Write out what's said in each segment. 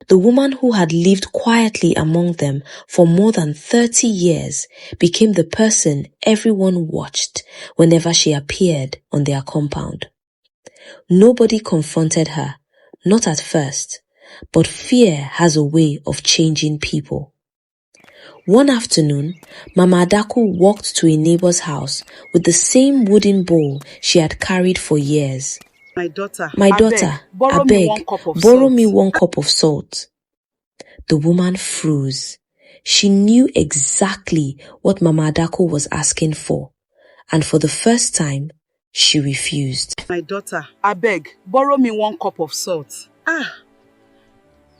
The woman who had lived quietly among them for more than 30 years became the person everyone watched whenever she appeared on their compound. Nobody confronted her, not at first, but fear has a way of changing people. One afternoon, Mama Adaku walked to a neighbor's house with the same wooden bowl she had carried for years. My daughter, I beg, borrow me 1 cup of salt. The woman froze. She knew exactly what Mama Adaku was asking for, and for the first time, she refused. My daughter, I beg, borrow me 1 cup of salt.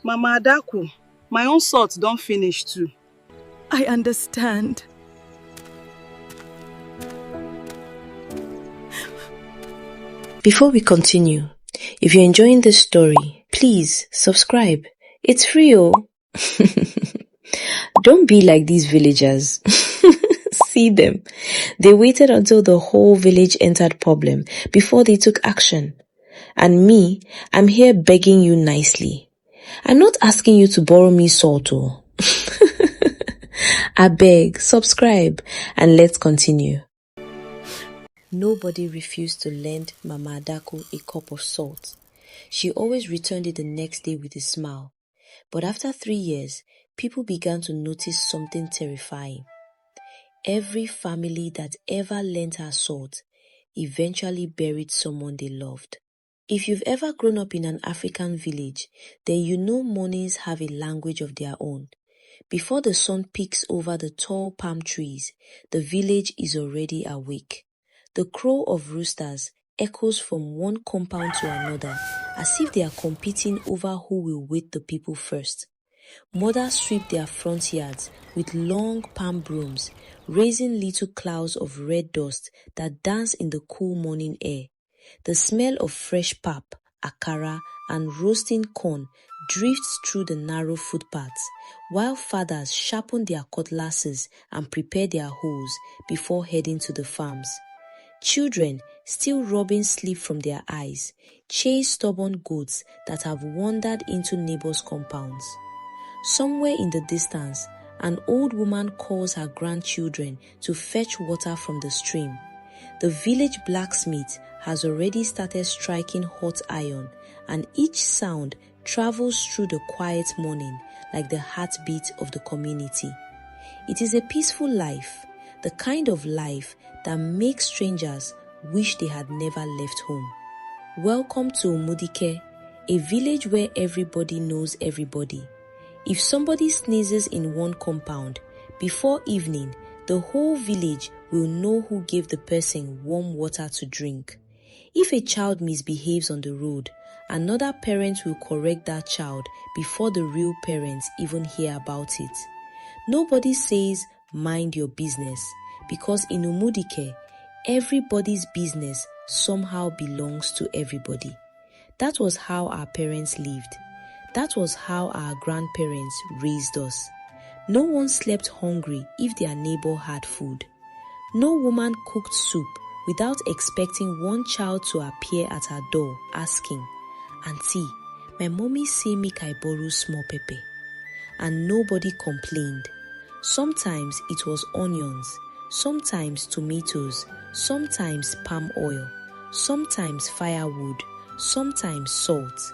Mama Adaku, my own salt don't finish too. I understand. Before we continue, if you're enjoying this story, please subscribe. It's free, oh. Don't be like these villagers. See them. They waited until the whole village entered problem before they took action. And me, I'm here begging you nicely. I'm not asking you to borrow me salt, oh. I beg, subscribe, and let's continue. Nobody refused to lend Mama Adaku a cup of salt. She always returned it the next day with a smile. But after 3 years, people began to notice something terrifying. Every family that ever lent her salt eventually buried someone they loved. If you've ever grown up in an African village, then you know mornings have a language of their own. Before the sun peeks over the tall palm trees, the village is already awake. The crow of roosters echoes from one compound to another as if they are competing over who will wake the people first. Mothers sweep their front yards with long palm brooms, raising little clouds of red dust that dance in the cool morning air. The smell of fresh pap, akara, and roasting corn drifts through the narrow footpaths, while fathers sharpen their cutlasses and prepare their hoes before heading to the farms. Children, still rubbing sleep from their eyes, chase stubborn goats that have wandered into neighbors' compounds. Somewhere in the distance, an old woman calls her grandchildren to fetch water from the stream. The village blacksmith has already started striking hot iron, and each sound travels through the quiet morning like the heartbeat of the community. It is a peaceful life, the kind of life that makes strangers wish they had never left home. Welcome to Umudike, a village where everybody knows everybody. If somebody sneezes in one compound, before evening, the whole village will know who gave the person warm water to drink. If a child misbehaves on the road, another parent will correct that child before the real parents even hear about it. Nobody says, mind your business, because in Umudike, everybody's business somehow belongs to everybody. That was how our parents lived. That was how our grandparents raised us. No one slept hungry if their neighbor had food. No woman cooked soup without expecting one child to appear at her door asking, "Auntie, my mommy say make I borrow small pepper." And nobody complained. Sometimes it was onions, sometimes tomatoes, sometimes palm oil, sometimes firewood, sometimes salt.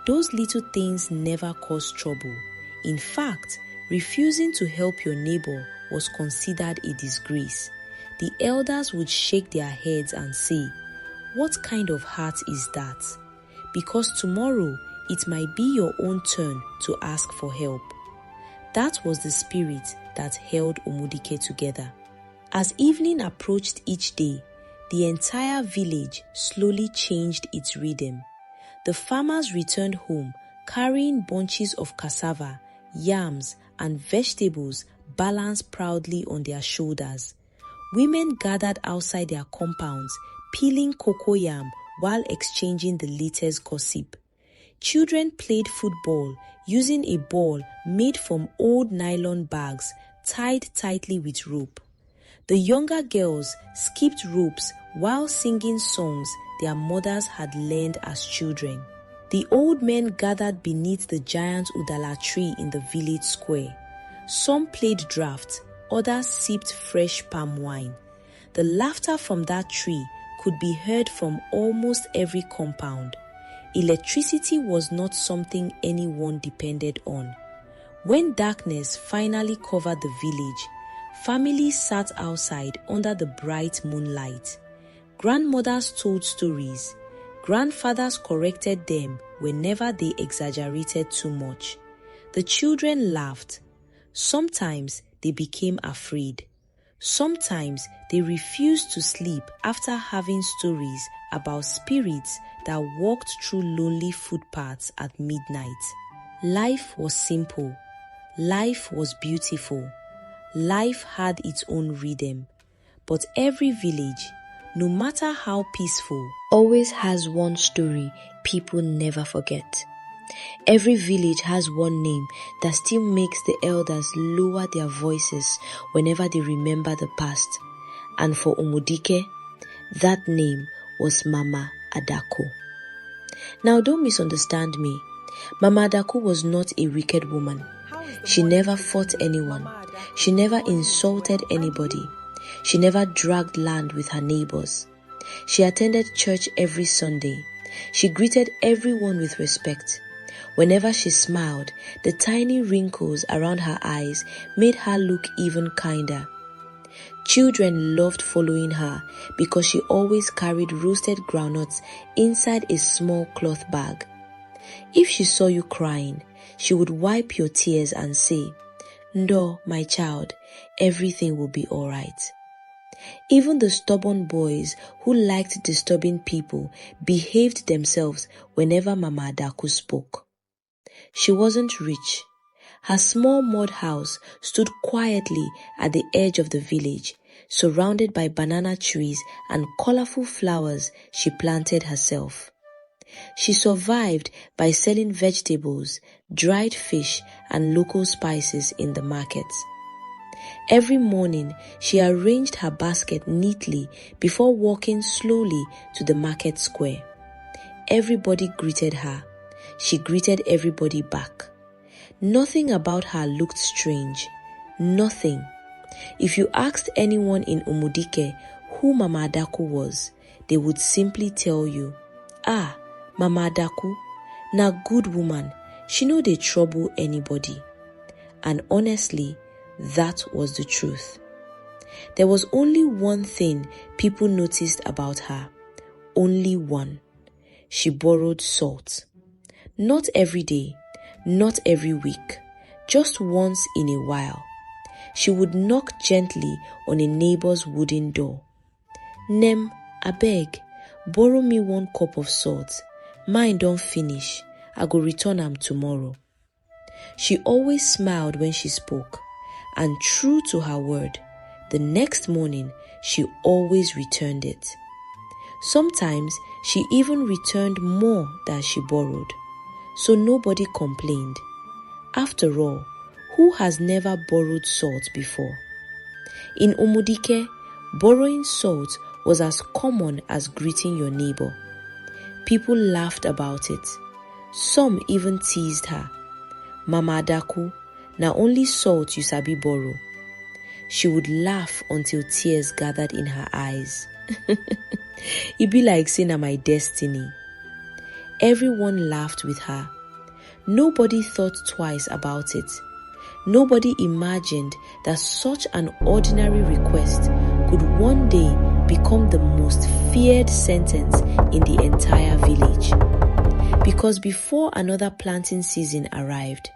Those little things never caused trouble. In fact, refusing to help your neighbor was considered a disgrace. The elders would shake their heads and say, "What kind of heart is that?" Because tomorrow it might be your own turn to ask for help. That was the spirit that held Umudike together. As evening approached each day, the entire village slowly changed its rhythm. The farmers returned home carrying bunches of cassava, yams, and vegetables balanced proudly on their shoulders. Women gathered outside their compounds, peeling cocoyam while exchanging the latest gossip. Children played football using a ball made from old nylon bags tied tightly with rope. The younger girls skipped ropes while singing songs their mothers had learned as children. The old men gathered beneath the giant udala tree in the village square. Some played draughts, others sipped fresh palm wine. The laughter from that tree could be heard from almost every compound. Electricity was not something anyone depended on. When darkness finally covered the village, families sat outside under the bright moonlight. Grandmothers told stories. Grandfathers corrected them whenever they exaggerated too much. The children laughed. Sometimes they became afraid. Sometimes they refused to sleep after having stories about spirits that walked through lonely footpaths at midnight. Life was simple. Life was beautiful. Life had its own rhythm. But every village, no matter how peaceful, always has one story people never forget. Every village has one name that still makes the elders lower their voices whenever they remember the past. And for Umudike, that name was Mama Adaku. Now don't misunderstand me. Mama Adaku was not a wicked woman. She never fought anyone. She never insulted anybody. She never dragged land with her neighbors. She attended church every Sunday. She greeted everyone with respect. Whenever she smiled, the tiny wrinkles around her eyes made her look even kinder. Children loved following her because she always carried roasted groundnuts inside a small cloth bag. If she saw you crying, she would wipe your tears and say, "Ndo, my child, everything will be all right." Even the stubborn boys who liked disturbing people behaved themselves whenever Mama Adaku spoke. She wasn't rich. Her small mud house stood quietly at the edge of the village, surrounded by banana trees and colorful flowers she planted herself. She survived by selling vegetables, dried fish, and local spices in the markets. Every morning, she arranged her basket neatly before walking slowly to the market square. Everybody greeted her. She greeted everybody back. Nothing about her looked strange. Nothing. If you asked anyone in Umudike who Mama Adaku was, they would simply tell you, "Ah, Mama Adaku, na good woman, she no dey trouble anybody." And honestly, that was the truth. There was only one thing people noticed about her. Only one. She borrowed salt. Not every day, not every week, just once in a while. She would knock gently on a neighbor's wooden door. "Nem, abeg, borrow me 1 cup of salt. Mine don't finish. I go return am tomorrow." She always smiled when she spoke, and true to her word, the next morning she always returned it. Sometimes she even returned more than she borrowed, so nobody complained. After all, who has never borrowed salt before? In Umudike, borrowing salt was as common as greeting your neighbor. People laughed about it. Some even teased her. "Mama Adaku, na only salt you sabi borrow." She would laugh until tears gathered in her eyes. It be like saying, "Na my destiny." Everyone laughed with her. Nobody thought twice about it. Nobody imagined that such an ordinary request could one day become the most feared sentence in the entire village. Because before another planting season arrived,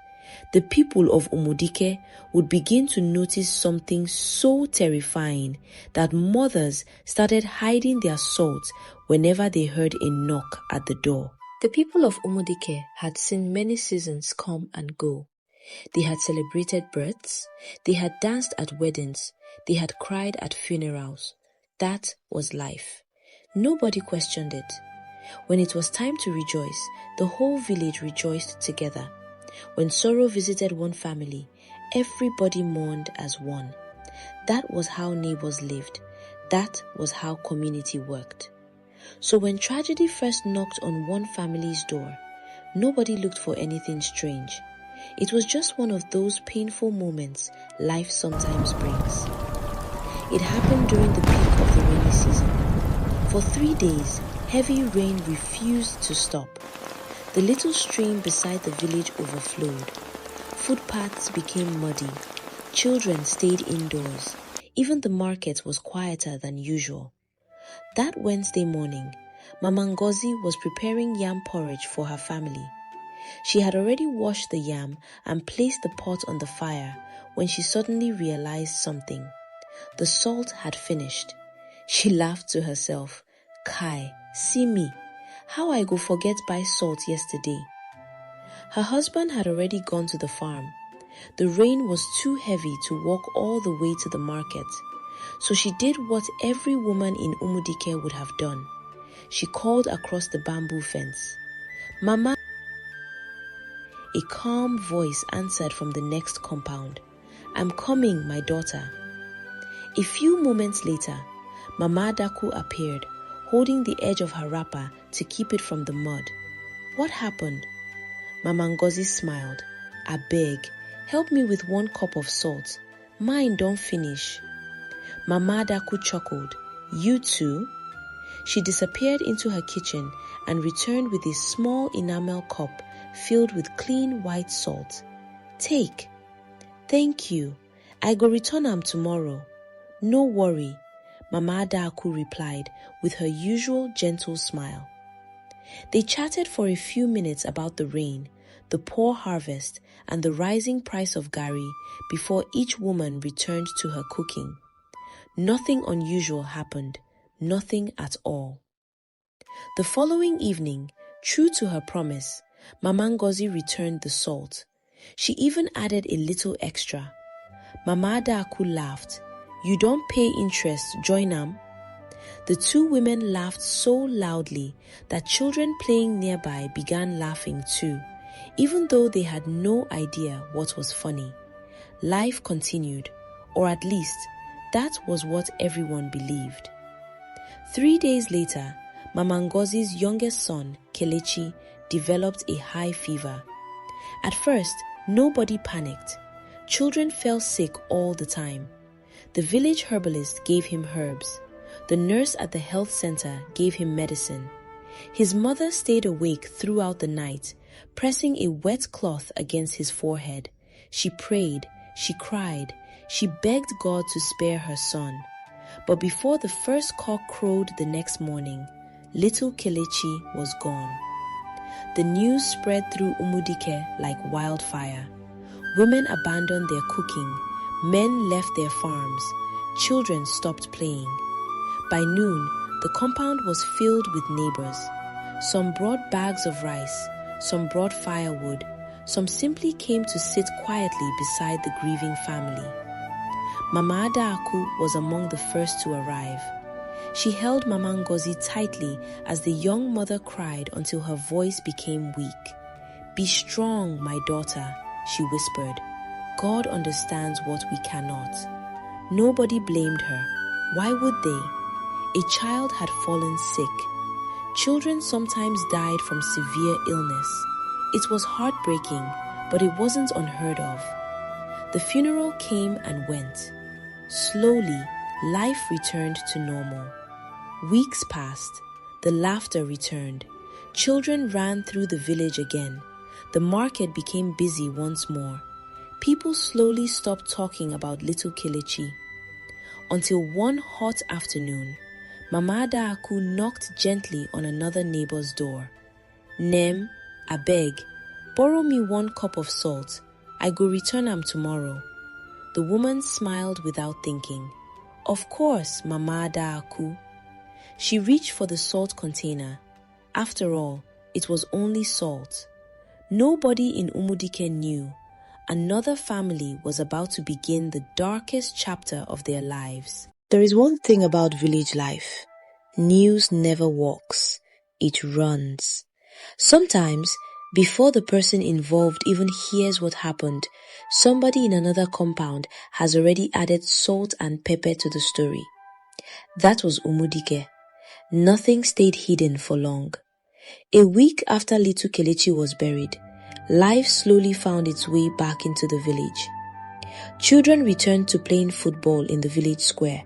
the people of Umudike would begin to notice something so terrifying that mothers started hiding their salt whenever they heard a knock at the door. The people of Umudike had seen many seasons come and go. They had celebrated births, they had danced at weddings, they had cried at funerals. That was life. Nobody questioned it. When it was time to rejoice, the whole village rejoiced together. When sorrow visited one family, everybody mourned as one. That was how neighbors lived. That was how community worked. So when tragedy first knocked on one family's door, Nobody looked for anything strange. It was just one of those painful moments life sometimes brings. It happened during the peak of the rainy season. For 3 days, heavy rain refused to stop. The little stream beside the village overflowed. Footpaths became muddy. Children stayed indoors. Even the market was quieter than usual. That Wednesday morning, Mama Ngozi was preparing yam porridge for her family. She had already washed the yam and placed the pot on the fire when she suddenly realized something. The salt had finished. She laughed to herself. Kai, see me. How I go forget buy salt yesterday? Her husband had already gone to the farm. The rain was too heavy to walk all the way to the market. So she did what every woman in Umudike would have done. She called across the bamboo fence. Mama! A calm voice answered from the next compound. I'm coming, my daughter. A few moments later, Mama Adaku appeared, holding the edge of her wrapper to keep it from the mud. What happened? Mama Ngozi smiled. I beg, help me with 1 cup of salt. Mine don't finish. Mama Adaku chuckled. You too? She disappeared into her kitchen and returned with a small enamel cup filled with clean white salt. Take. Thank you. I go return am tomorrow. No worry, Mama Adaku replied with her usual gentle smile. They chatted for a few minutes about the rain, the poor harvest, and the rising price of gari before each woman returned to her cooking. Nothing unusual happened, nothing at all. The following evening, true to her promise, Mama Ngozi returned the salt. She even added a little extra. Mama Adaku laughed. You don't pay interest, join am. The two women laughed so loudly that children playing nearby began laughing too, even though they had no idea what was funny. Life continued, or at least, that was what everyone believed. 3 days later, Mama Ngozi's youngest son, Kelechi, developed a high fever. At first, nobody panicked. Children fell sick all the time. The village herbalist gave him herbs. The nurse at the health center gave him medicine. His mother stayed awake throughout the night, pressing a wet cloth against his forehead. She prayed, she cried, she begged God to spare her son. But before the first cock crowed the next morning, little Kelechi was gone. The news spread through Umudike like wildfire. Women abandoned their cooking, men left their farms, children stopped playing. By noon, the compound was filled with neighbors. Some brought bags of rice, some brought firewood, some simply came to sit quietly beside the grieving family. Mama Adaku was among the first to arrive. She held Mama Ngozi tightly as the young mother cried until her voice became weak. Be strong, my daughter, she whispered. God understands what we cannot. Nobody blamed her. Why would they? A child had fallen sick. Children sometimes died from severe illness. It was heartbreaking, but it wasn't unheard of. The funeral came and went. Slowly, life returned to normal. Weeks passed. The laughter returned. Children ran through the village again. The market became busy once more. People slowly stopped talking about little Kelechi. Until one hot afternoon, Mama Adaku knocked gently on another neighbor's door. Nem, abeg, borrow me 1 cup of salt. I go return am tomorrow. The woman smiled without thinking. Of course, Mama Adaku. She reached for the salt container. After all, it was only salt. Nobody in Umudike knew. Another family was about to begin the darkest chapter of their lives. There is one thing about village life. News never walks. It runs. Sometimes, before the person involved even hears what happened, somebody in another compound has already added salt and pepper to the story. That was Umudike. Nothing stayed hidden for long. A week after little Kelechi was buried, life slowly found its way back into the village. Children returned to playing football in the village square.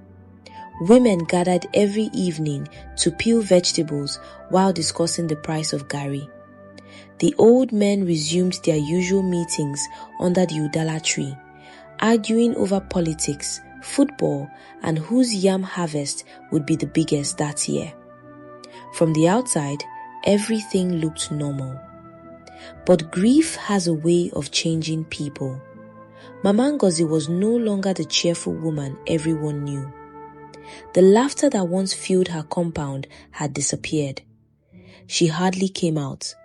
Women gathered every evening to peel vegetables while discussing the price of garri. The old men resumed their usual meetings under the udala tree, arguing over politics, football, and whose yam harvest would be the biggest that year. From the outside, everything looked normal. But grief has a way of changing people. Mama Ngozi was no longer the cheerful woman everyone knew. The laughter that once filled her compound had disappeared. She hardly came out.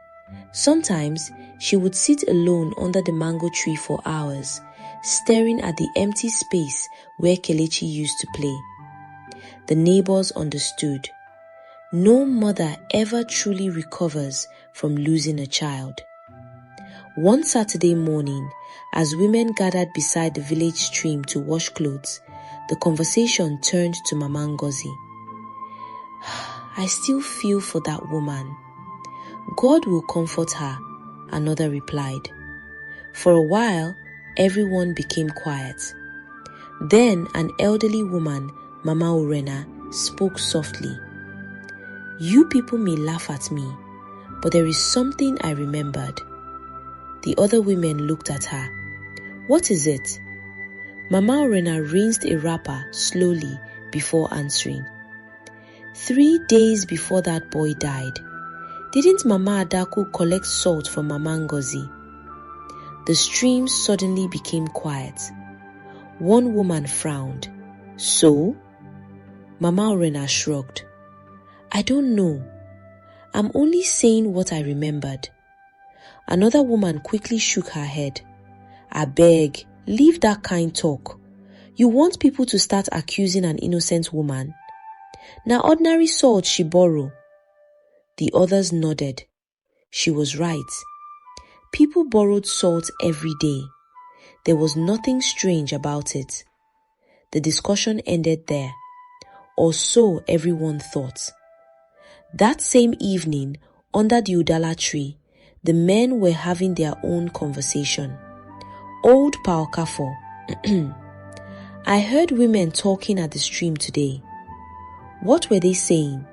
Sometimes she would sit alone under the mango tree for hours, staring at the empty space where Kelechi used to play. The neighbours understood. No mother ever truly recovers from losing a child. One Saturday morning, as women gathered beside the village stream to wash clothes, the conversation turned to Mama Ngozi. I still feel for that woman. God will comfort her, another replied. For a while, everyone became quiet. Then an elderly woman, Mama Orena, spoke softly. You people may laugh at me, but there is something I remembered. The other women looked at her. What is it? Mama Orena rinsed a wrapper slowly before answering. 3 days before that boy died, didn't Mama Adaku collect salt from Mama Ngozi? The stream suddenly became quiet. One woman frowned. So? Mama Orena shrugged. I don't know. I'm only saying what I remembered. Another woman quickly shook her head. I beg, leave that kind talk. You want people to start accusing an innocent woman? Now ordinary salt she borrow. The others nodded. She was right. People borrowed salt every day. There was nothing strange about it. The discussion ended there, or so everyone thought. That same evening, under the udala tree, the men were having their own conversation. Old Paokafo. I heard women talking at the stream today. What were they saying?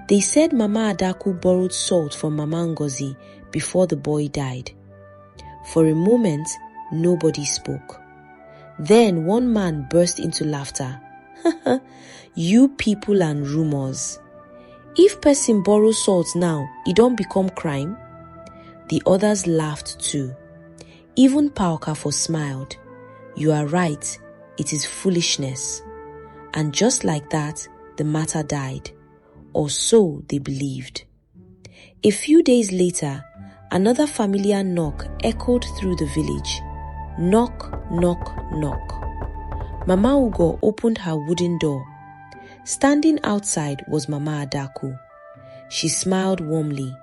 They said Mama Adaku borrowed salt from Mama Ngozi before the boy died. For a moment, nobody spoke. Then one man burst into laughter. You people and rumors. If person borrows salt now, it don't become crime? The others laughed too. Even Paokafo smiled. You are right, it is foolishness. And just like that, the matter died. Or so they believed. A few days later, another familiar knock echoed through the village. Knock, knock, knock. Mama Ugo opened her wooden door. Standing outside was Mama Adaku. She smiled warmly.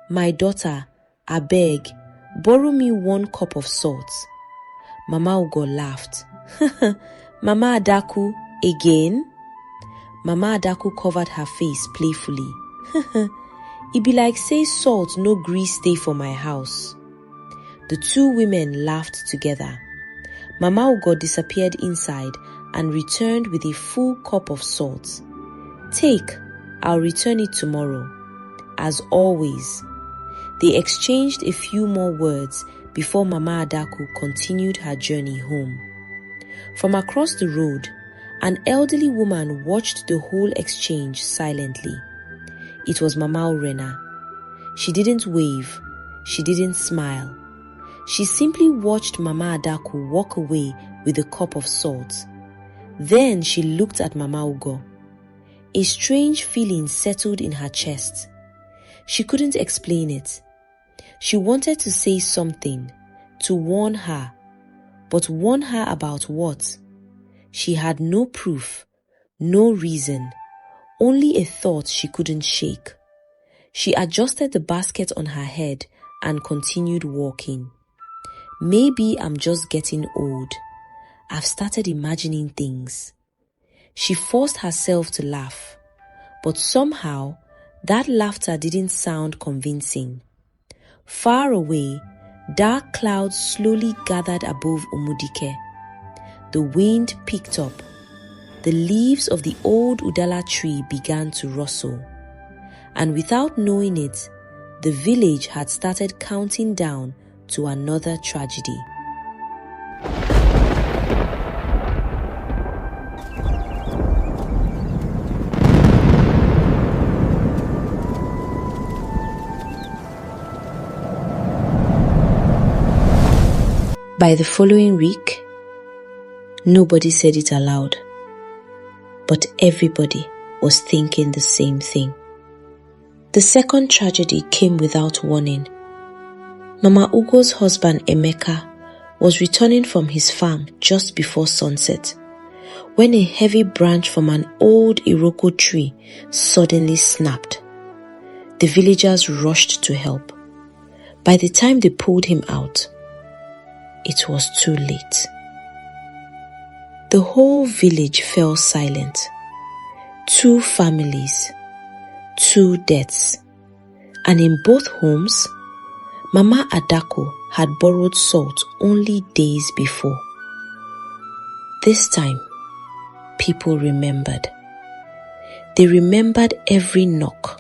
My daughter, I beg, borrow me 1 cup of salt. Mama Ugo laughed. Mama Adaku, again? Mama Adaku covered her face playfully. It be like say salt no gree stay for my house. The two women laughed together. Mama Ugo disappeared inside and returned with a full cup of salt. Take, I'll return it tomorrow. As always. They exchanged a few more words before Mama Adaku continued her journey home. From across the road, an elderly woman watched the whole exchange silently. It was Mama Orena. She didn't wave. She didn't smile. She simply watched Mama Adaku walk away with a cup of salt. Then she looked at Mama Ugo. A strange feeling settled in her chest. She couldn't explain it. She wanted to say something, to warn her. But warn her about what? She had no proof, no reason, only a thought she couldn't shake. She adjusted the basket on her head and continued walking. Maybe I'm just getting old. I've started imagining things. She forced herself to laugh, but somehow That laughter didn't sound convincing. Far away, dark clouds slowly gathered above Umudike. The wind picked up. The leaves of the old Udala tree began to rustle. And without knowing it, the village had started counting down to another tragedy. By the following week, nobody said it aloud, but everybody was thinking the same thing. The second tragedy came without warning. Mama Ugo's husband Emeka was returning from his farm just before sunset when a heavy branch from an old Iroko tree suddenly snapped. The villagers rushed to help. By the time they pulled him out, it was too late. The whole village fell silent. 2 families, 2 deaths, and in both homes, Mama Adaku had borrowed salt only days before. This time, people remembered. They remembered every knock,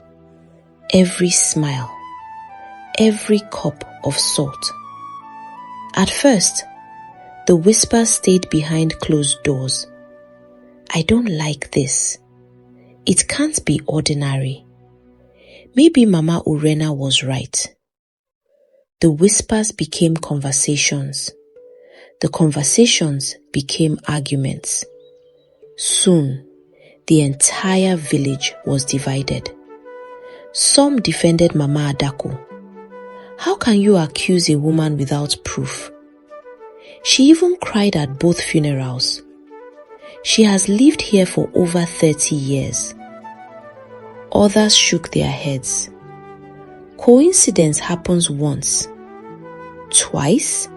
every smile, every cup of salt. At first, the whispers stayed behind closed doors. I don't like this. It can't be ordinary. Maybe Mama Urena was right. The whispers became conversations. The conversations became arguments. Soon, the entire village was divided. Some defended Mama Adaku. How can you accuse a woman without proof? She even cried at both funerals. She has lived here for over 30 years. Others shook their heads. Coincidence happens once. Twice?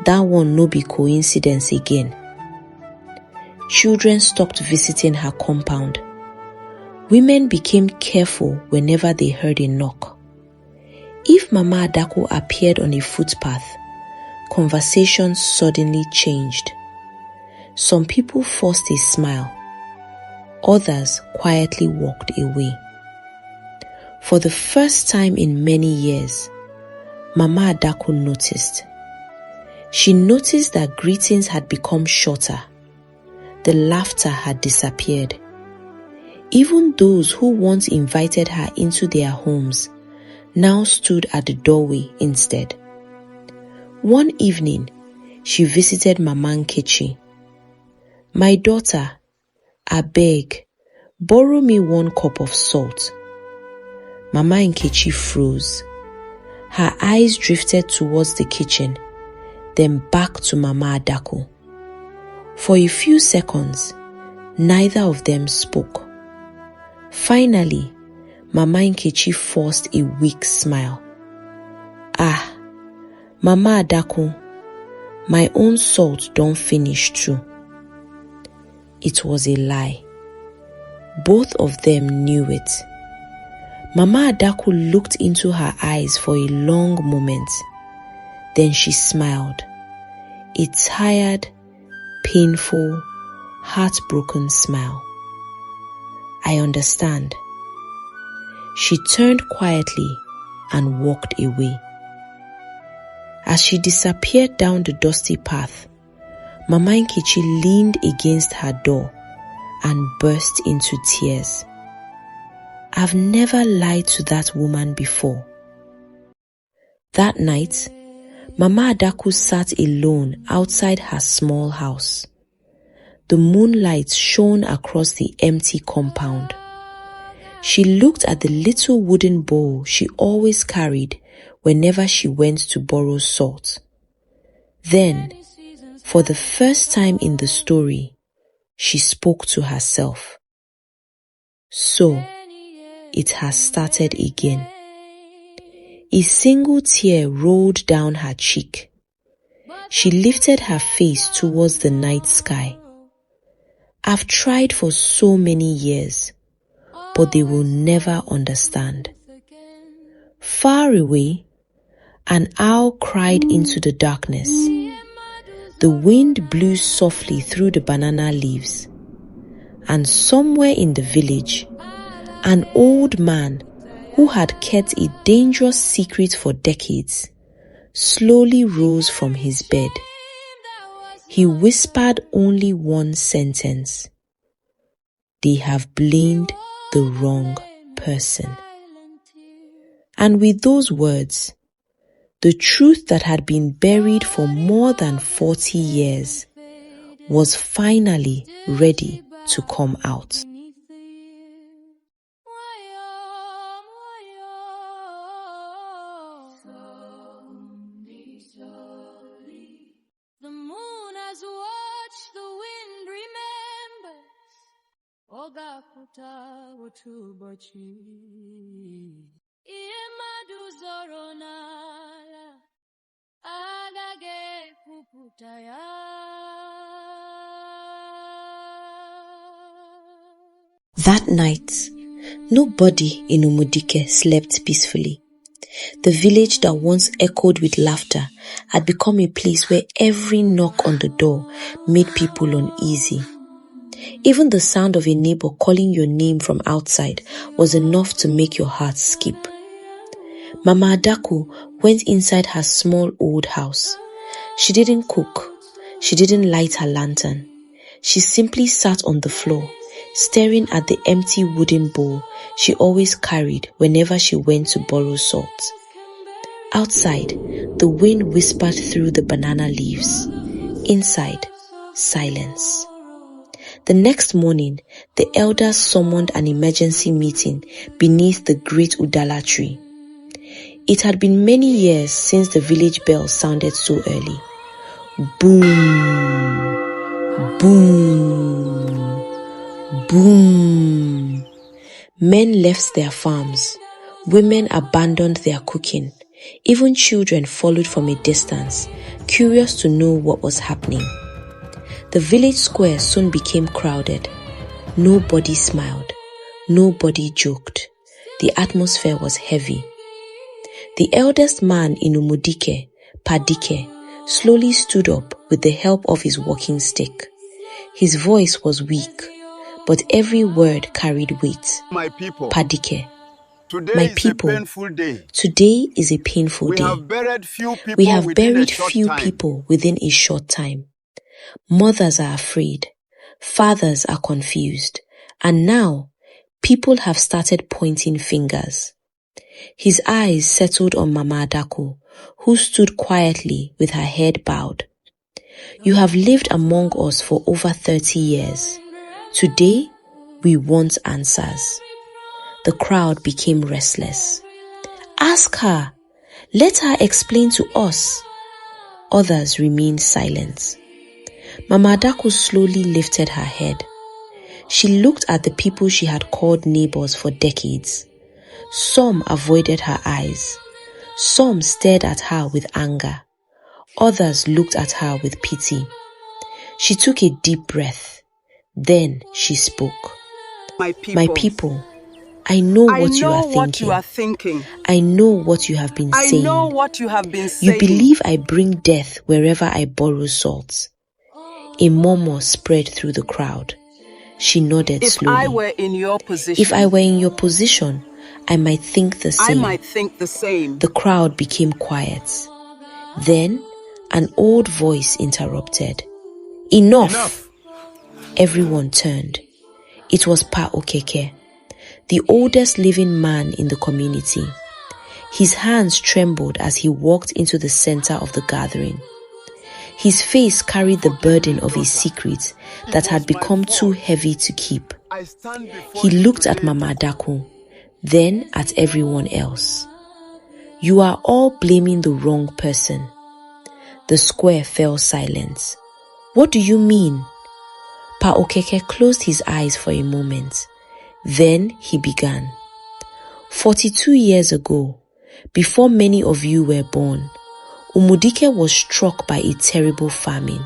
That one no be coincidence again. Children stopped visiting her compound. Women became careful whenever they heard a knock. If Mama Adaku appeared on a footpath, conversations suddenly changed. Some people forced a smile. Others quietly walked away. For the first time in many years, Mama Adaku noticed. She noticed that greetings had become shorter. The laughter had disappeared. Even those who once invited her into their homes now stood at the doorway instead. One evening, she visited Mama Nkechi. My daughter, abeg, borrow me 1 cup of salt. Mama Nkechi froze. Her eyes drifted towards the kitchen, then back to Mama Adaku. For a few seconds, neither of them spoke. Finally, Mama Nkechi forced a weak smile. Ah, Mama Adaku, my own salt don't finish too. It was a lie. Both of them knew it. Mama Adaku looked into her eyes for a long moment. Then she smiled. A tired, painful, heartbroken smile. I understand. She turned quietly and walked away. As she disappeared down the dusty path, Mama Nkechi leaned against her door and burst into tears. I've never lied to that woman before. That night, Mama Adaku sat alone outside her small house. The moonlight shone across the empty compound. She looked at the little wooden bowl she always carried whenever she went to borrow salt. Then, for the first time in the story, she spoke to herself. So, it has started again. A single tear rolled down her cheek. She lifted her face towards the night sky. I've tried for so many years, but they will never understand. Far away, an owl cried into the darkness. The wind blew softly through the banana leaves. And somewhere in the village, an old man who had kept a dangerous secret for decades slowly rose from his bed. He whispered only one sentence. They have blamed the wrong person. And with those words, the truth that had been buried for more than 40 years was finally ready to come out. The moon has watched the wind remembers. Ogakuta utubochi. Iemadu zoronala. Agage kuputaya. That night, nobody in Umudike slept peacefully. The village that once echoed with laughter had become a place where every knock on the door made people uneasy. Even the sound of a neighbor calling your name from outside was enough to make your heart skip. Mama Adaku went inside her small old house. She didn't cook. She didn't light her lantern. She simply sat on the floor, staring at the empty wooden bowl she always carried whenever she went to borrow salt. Outside, the wind whispered through the banana leaves. Inside, silence. The next morning, the elders summoned an emergency meeting beneath the great Udala tree. It had been many years since the village bell sounded so early. Boom! Boom! Boom! Men left their farms. Women abandoned their cooking. Even children followed from a distance, curious to know what was happening. The village square soon became crowded. Nobody smiled. Nobody joked. The atmosphere was heavy. The eldest man in Umudike, Padike, slowly stood up with the help of his walking stick. His voice was weak, but every word carried weight. My people, Padike, today my is people, a painful day. Today is a painful day. We have buried few people We have within buried a short few time. people within a short time. Mothers are afraid. Fathers are confused. And now, people have started pointing fingers. His eyes settled on Mama Adaku, who stood quietly with her head bowed. You have lived among us for over 30 years. Today, we want answers. The crowd became restless. Ask her. Let her explain to us. Others remained silent. Mama Adaku slowly lifted her head. She looked at the people she had called neighbours for decades. Some avoided her eyes. Some stared at her with anger. Others looked at her with pity. She took a deep breath. Then she spoke. My people, My people, I know what you are thinking. I know what you have been saying. I know what you have been saying. You believe I bring death wherever I borrow salt. A murmur spread through the crowd. She nodded slowly. If I were in your position, I might think the same. The crowd became quiet. Then, an old voice interrupted. Enough! Everyone turned. It was Pa Okeke, the oldest living man in the community. His hands trembled as he walked into the center of the gathering. His face carried the burden of a secret that had become too heavy to keep. He looked at Mama Adaku, then at everyone else. You are all blaming the wrong person. The square fell silent. What do you mean? Pa Okeke closed his eyes for a moment. Then he began. 42 years ago, before many of you were born, Umudike was struck by a terrible famine.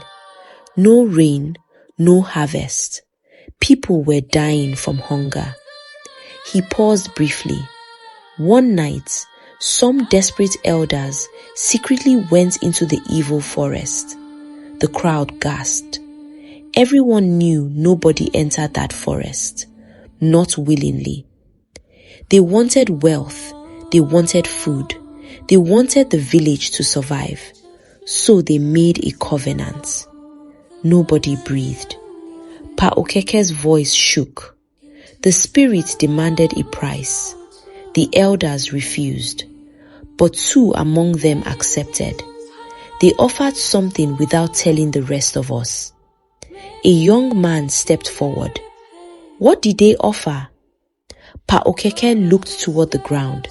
No rain, no harvest. People were dying from hunger. He paused briefly. One night, some desperate elders secretly went into the evil forest. The crowd gasped. Everyone knew nobody entered that forest, not willingly. They wanted wealth, they wanted food, they wanted the village to survive. So they made a covenant. Nobody breathed. Pa Okeke's voice shook. The spirit demanded a price. The elders refused, but 2 among them accepted. They offered something without telling the rest of us. A young man stepped forward. What did they offer? Pa Okeke looked toward the ground.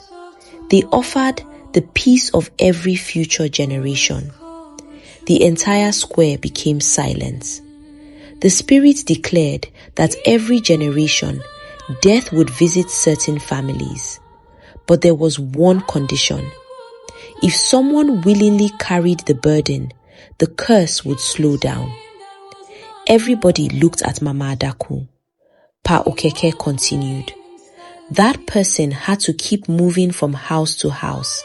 They offered the peace of every future generation. The entire square became silent. The spirit declared that every generation, death would visit certain families. But there was one condition. If someone willingly carried the burden, the curse would slow down. Everybody looked at Mama Adaku. Pa Okeke continued. That person had to keep moving from house to house,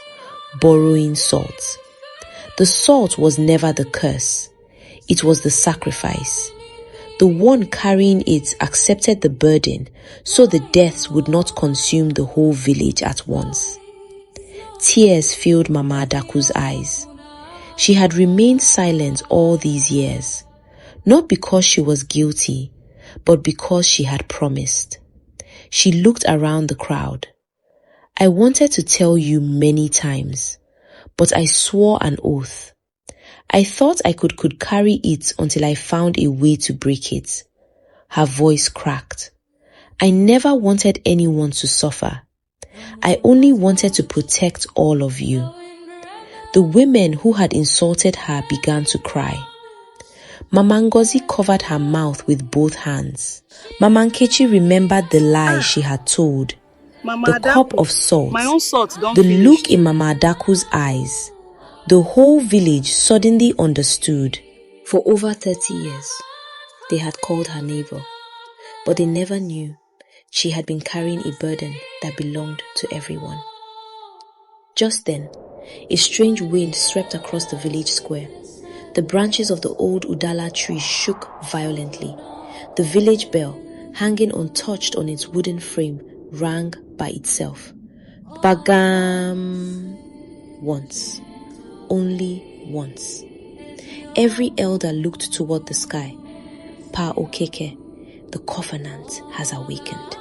borrowing salt. The salt was never the curse. It was the sacrifice. The one carrying it accepted the burden, so the deaths would not consume the whole village at once. Tears filled Mama Adaku's eyes. She had remained silent all these years, not because she was guilty, but because she had promised. She looked around the crowd. I wanted to tell you many times, but I swore an oath. I thought I could carry it until I found a way to break it. Her voice cracked. I never wanted anyone to suffer. I only wanted to protect all of you. The women who had insulted her began to cry. Mama Ngozi covered her mouth with both hands. Mama Nkechi remembered the lie she had told. Mama The Adaku, cup of salt, my own salt don't the finish. look in Mama Adaku's eyes. The whole village suddenly understood. For over 30 years, they had called her neighbor, but they never knew she had been carrying a burden that belonged to everyone. Just then, a strange wind swept across the village square. The branches of the old Udala tree shook violently. The village bell, hanging untouched on its wooden frame, rang by itself. Bagam! Once. Only once. Every elder looked toward the sky. Pa Okeke, the covenant has awakened.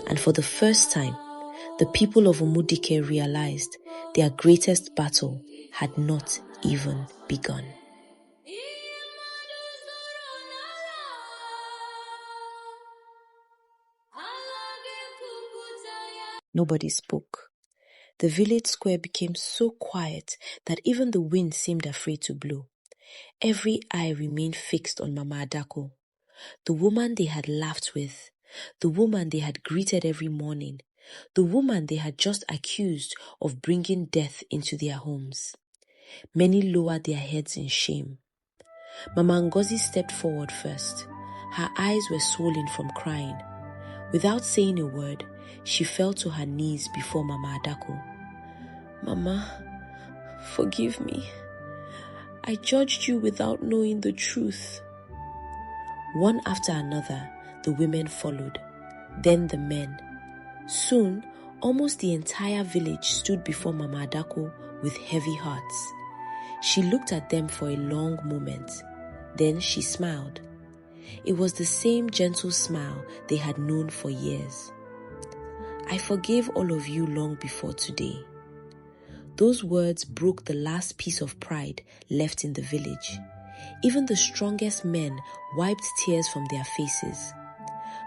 And for the first time, the people of Umudike realized their greatest battle had not even begun. Nobody spoke. The village square became so quiet that even the wind seemed afraid to blow. Every eye remained fixed on Mama Adaku, the woman they had laughed with, the woman they had greeted every morning, the woman they had just accused of bringing death into their homes. Many lowered their heads in shame. Mama Ngozi stepped forward first. Her eyes were swollen from crying. Without saying a word, she fell to her knees before Mama Adaku. Mama, forgive me. I judged you without knowing the truth. One after another, the women followed, then the men. Soon, almost the entire village stood before Mama Adaku with heavy hearts. She looked at them for a long moment. Then she smiled. It was the same gentle smile they had known for years. I forgave all of you long before today. Those words broke the last piece of pride left in the village. Even the strongest men wiped tears from their faces.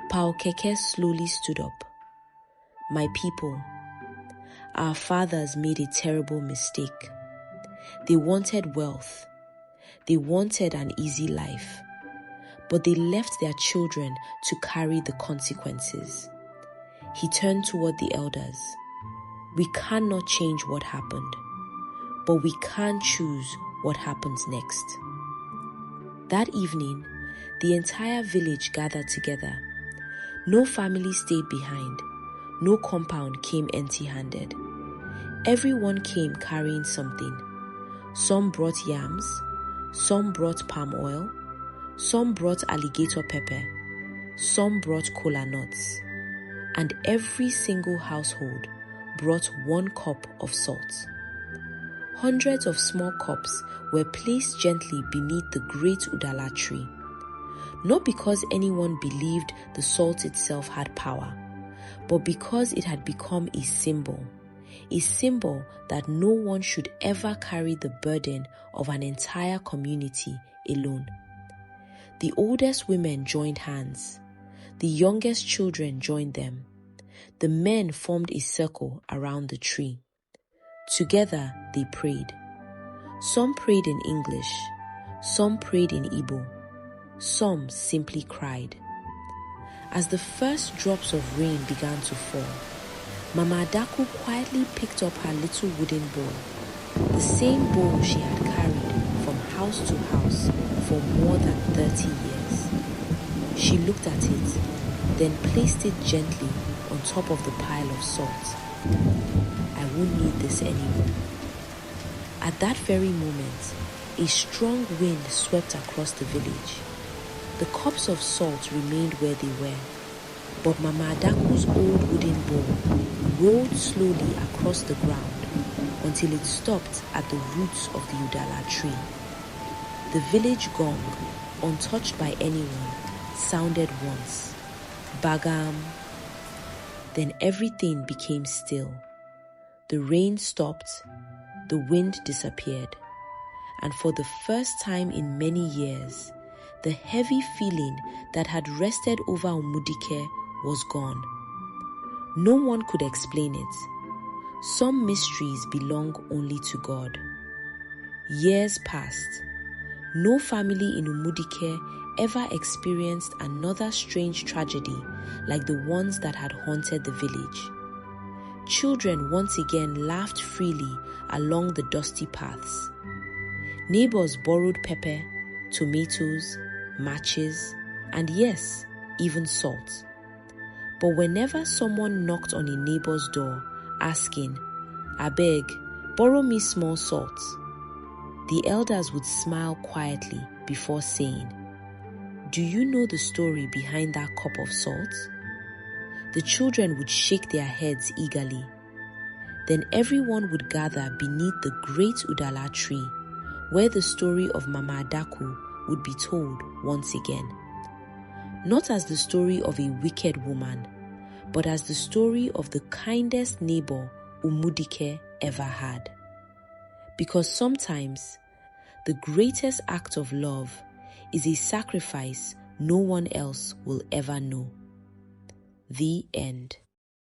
Pa Okeke slowly stood up. My people, our fathers made a terrible mistake. They wanted wealth. They wanted an easy life. But they left their children to carry the consequences. He turned toward the elders. We cannot change what happened, but we can choose what happens next. That evening, the entire village gathered together. No family stayed behind. no compound came empty-handed. Everyone came carrying something. Some brought yams, some brought palm oil, some brought alligator pepper, some brought kola nuts, and every single household brought 1 cup of salt. Hundreds of small cups were placed gently beneath the great udala tree, not because anyone believed the salt itself had power, but because it had become a symbol that no one should ever carry the burden of an entire community alone. The oldest women joined hands. The youngest children joined them. The men formed a circle around the tree. Together they prayed. Some prayed in English, some prayed in Igbo, some simply cried. As the first drops of rain began to fall, Mama Adaku quietly picked up her little wooden bowl, the same bowl she had carried from house to house for more than 30 years. She looked at it, then placed it gently on top of the pile of salt. I won't need this anymore. At that very moment, a strong wind swept across the village. The cups of salt remained where they were, but Mama Adaku's old wooden bowl rolled slowly across the ground until it stopped at the roots of the udala tree. The village gong, untouched by anyone, sounded once. Bagam. Then everything became still. The rain stopped, the wind disappeared, and for the first time in many years, the heavy feeling that had rested over Umudike was gone. No one could explain it. Some mysteries belong only to God. Years passed. No family in Umudike ever experienced another strange tragedy like the ones that had haunted the village. Children once again laughed freely along the dusty paths. Neighbors borrowed pepper, tomatoes, matches, and yes, even salt. But whenever someone knocked on a neighbor's door asking, "Abeg, borrow me small salt," the elders would smile quietly before saying, "Do you know the story behind that cup of salt?" The children would shake their heads eagerly. Then everyone would gather beneath the great udala tree, where the story of Mama Adaku would be told once again. Not as the story of a wicked woman, but as the story of the kindest neighbor Umudike ever had. Because sometimes the greatest act of love is a sacrifice no one else will ever know. The end.